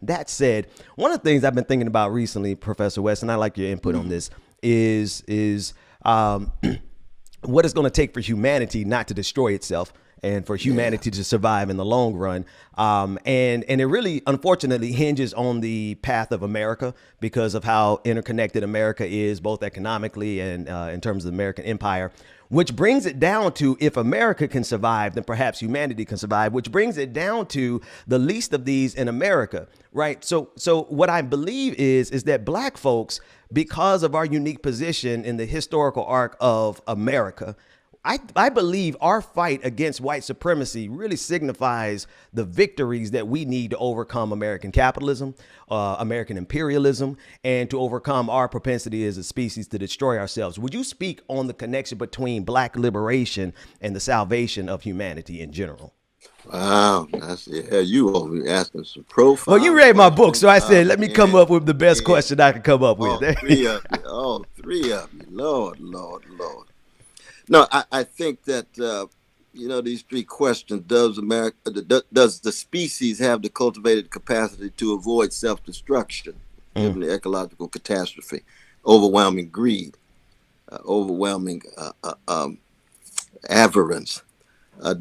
That said, one of the things I've been thinking about recently, Professor West, and I like your input on this, is what it's going to take for humanity not to destroy itself and for humanity to survive in the long run. And it really, unfortunately, hinges on the path of America because of how interconnected America is, both economically and in terms of the American empire, which brings it down to if America can survive, then perhaps humanity can survive, which brings it down to the least of these in America, right? So what I believe is that black folks, because of our unique position in the historical arc of America, I believe our fight against white supremacy really signifies the victories that we need to overcome American capitalism, American imperialism, and to overcome our propensity as a species to destroy ourselves. Would you speak on the connection between black liberation and the salvation of humanity in general? Wow, you over here asking some Well, you profound read my book, questions. so I said, let me come up with the best Yeah, question I could come up with. all three of you, Lord, Lord, Lord. No, I think that these three questions: does the species have the cultivated capacity to avoid self-destruction given the ecological catastrophe, overwhelming greed, overwhelming avarice?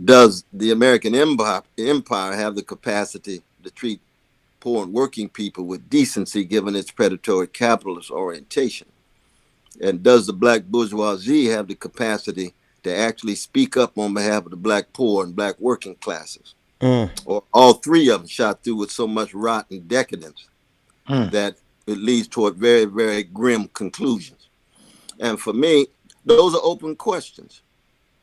Does the American empire have the capacity to treat poor and working people with decency given its predatory capitalist orientation? And does the black bourgeoisie have the capacity to actually speak up on behalf of the black poor and black working classes? Or all three of them shot through with so much rot and decadence that it leads toward very, very grim conclusions? And for me, those are open questions.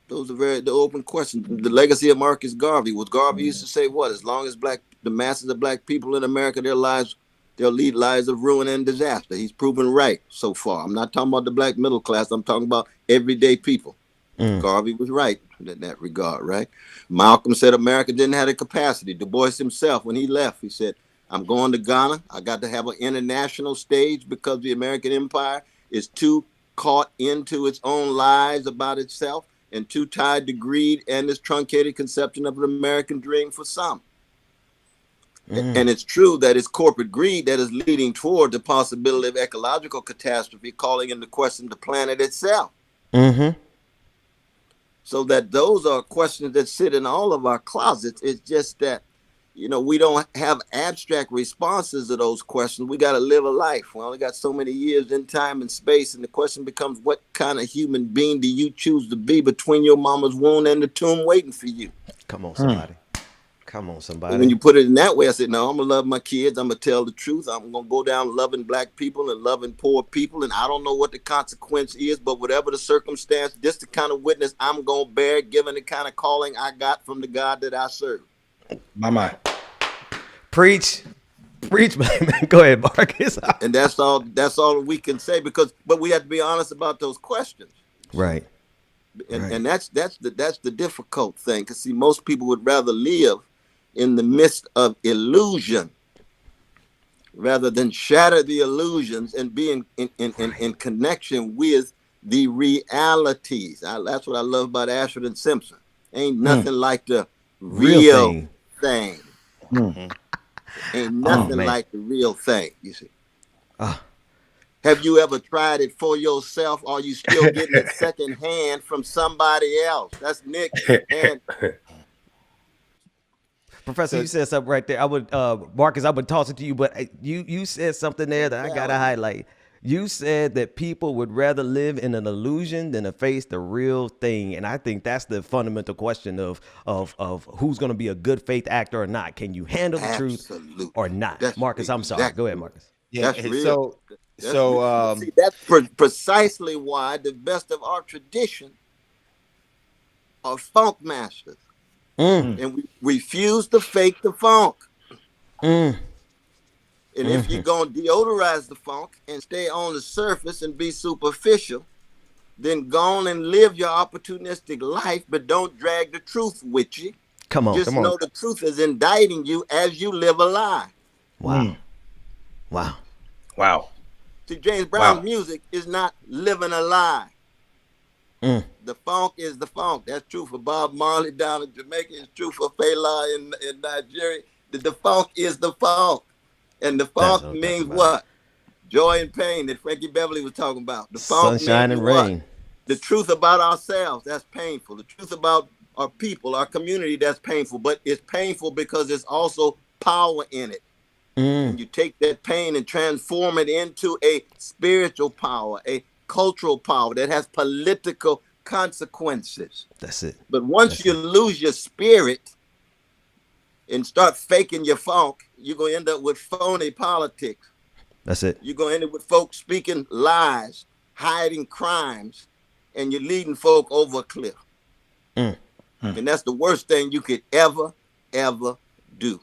Those are the open questions. The legacy of Marcus Garvey was Garvey used to say what? As long as the masses of black people in America, they'll lead lives of ruin and disaster. He's proven right so far. I'm not talking about the black middle class. I'm talking about everyday people. Garvey was right in that regard, right? Malcolm said America didn't have the capacity. Du Bois himself, when he left, he said, I'm going to Ghana. I got to have an international stage because the American empire is too caught into its own lies about itself and too tied to greed and this truncated conception of an American dream for some. And it's true that it's corporate greed that is leading toward the possibility of ecological catastrophe, calling into question the planet itself. So that those are questions that sit in all of our closets. It's just that, we don't have abstract responses to those questions. We got to live a life. We only got so many years in time and space. And the question becomes, what kind of human being do you choose to be between your mama's womb and the tomb waiting for you? Come on, somebody. Come on, somebody. And when you put it in that way, I said, no, I'm going to love my kids. I'm going to tell the truth. I'm going to go down loving black people and loving poor people. And I don't know what the consequence is, but whatever the circumstance, just the kind of witness I'm going to bear, given the kind of calling I got from the God that I serve. My. Preach, man. Go ahead, Marcus. And that's all we can say but we have to be honest about those questions. Right. And that's the difficult thing. Because see, most people would rather live in the midst of illusion rather than shatter the illusions and be in connection with the realities. That's what I love about Ashford and Simpson. Ain't nothing like the real thing. Ain't nothing like the real thing, you see. Have you ever tried it for yourself, or are you still getting it secondhand from somebody else? That's Nick. And Professor, you said something right there. Marcus, I would toss it to you, but you said something there that I gotta highlight. You said that people would rather live in an illusion than to face the real thing, and I think that's the fundamental question of who's going to be a good faith actor or not. Can you handle the truth or not? That's Marcus, I'm sorry. Go ahead, Marcus. Yeah. That's real. See, that's precisely why the best of our tradition are funk masters. And we refuse to fake the funk. And if you're going to deodorize the funk and stay on the surface and be superficial, then go on and live your opportunistic life, but don't drag the truth with you. Just know the truth is indicting you as you live a lie. Wow. See, James Brown's music is not living a lie. The funk is the funk. That's true for Bob Marley down in Jamaica. It's true for Fela in Nigeria. The funk is the funk. And the That's funk what I'm talking means about. what? Joy and pain that Frankie Beverly was talking about. The funk Sunshine means and what? rain. The truth about ourselves, that's painful. The truth about our people, our community, that's painful. But it's painful because there's also power in it. Mm. And you take that pain and transform it into a spiritual power, a cultural power that has political consequences. That's it. But once That's you it. lose your spirit and start faking your funk, you're going to end up with phony politics. That's it. You're going to end up with folks speaking lies, hiding crimes, and you're leading folk over a cliff. Mm. And that's the worst thing you could ever do.